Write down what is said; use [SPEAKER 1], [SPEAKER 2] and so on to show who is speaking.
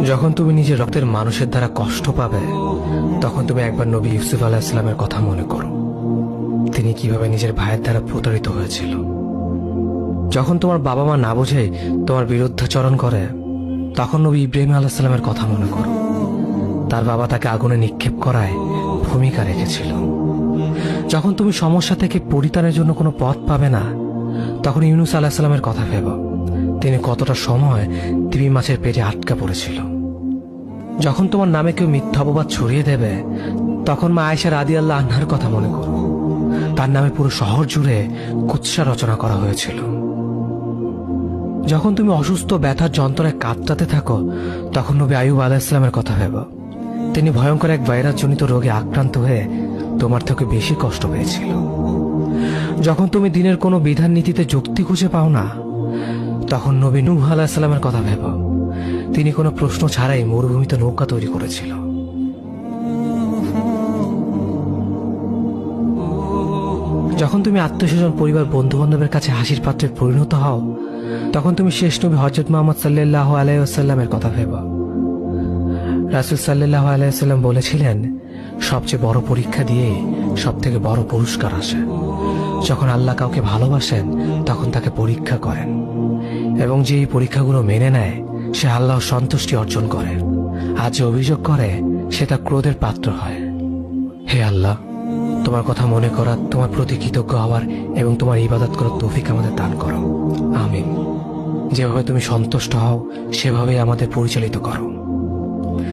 [SPEAKER 1] যখন তুমি নিজের রক্তের মানুষের দ্বারা কষ্ট পাবে, তখন তুমি একবার নবী ইউসুফ আলাইহিস সালামের কথা মনে করো। তিনি কিভাবে নিজের ভাইয়ের দ্বারা প্রতারিত হয়েছিল। যখন তোমার বাবা মা না বুঝে তোমার বিরুদ্ধাচরণ করে, তখন নবী ইব্রাহিম আলাইহিস সালামের কথা মনে করো। তার বাবা তাকে আগুনে নিক্ষেপ করায় ভূমিকা রেখেছিল। যখন তুমি সমস্যা থেকে পরিত্রাণের জন্য কোনো পথ পাবে না, তখন ইউনুস আলাইহিস সালামের কথা ভেবো। তিনি কতটা সময় তিমি মাছের পেটে আটকা পড়েছিল। যখন তোমার নামে কেউ মিথ্যা অপবাদ ছড়িয়ে দেবে, তখন মা আয়েশা রাদিয়াল্লাহু আনহার কথা মনে করো। তার নামে পুরো শহর জুড়ে কুৎসা রচনা করা হয়েছিল। যখন তুমি অসুস্থ ব্যথার যন্ত্রণায় কাতরাতে থাকো, তখন নবী আইয়ুব আলাইহিস সালামের কথা ভেবো। তিনি ভয়ঙ্কর এক ভাইরাসজনিত রোগে আক্রান্ত হয়ে তোমার থেকে বেশি কষ্ট পেয়েছিল। যখন তুমি দিনের কোনো বিধান নীতিতে যুক্তি খুঁজে পাও না, তখন নবী নূহ আলাইহিস সালামের কথা ভেবো। তিনি কোনো প্রশ্ন ছাড়াই মরুভূমিতে নৌকা তৈরি করেছিল। যখন তুমি আত্মীয়স্বজন, পরিবার, বন্ধু বান্ধবের কাছে হাসির পাত্রে পরিণত হও, তখন তুমি শেষ নবী হযরত মুহাম্মদ সাল্লাল্লাহু আলাইহি ওয়াসাল্লামের কথা ভেবো। রাসূল সাল্লাল্লাহু আলাইহি ওয়াসাল্লাম বলেছিলেন, সবচেয়ে বড় পরীক্ষা দিয়ে সব থেকে বড় পুরস্কার আসে। যখন আল্লাহ কাউকে ভালোবাসেন, তখন তাকে পরীক্ষা করেন, এবং যে এই পরীক্ষাগুলো মেনে নেয়, সে আল্লাহর সন্তুষ্টি অর্জন করে। আর যে অভিযোগ করে, সে তার ক্রোধের পাত্র হয়। হে আল্লাহ, তোমার কথা মনে করা, তোমার প্রতি কৃতজ্ঞ হওয়ার এবং তোমার ইবাদত করার তৌফিক আমাদের দান করো। আমিন। যেভাবে তুমি সন্তুষ্ট হও, সেভাবেই আমাদের পরিচালিত করো।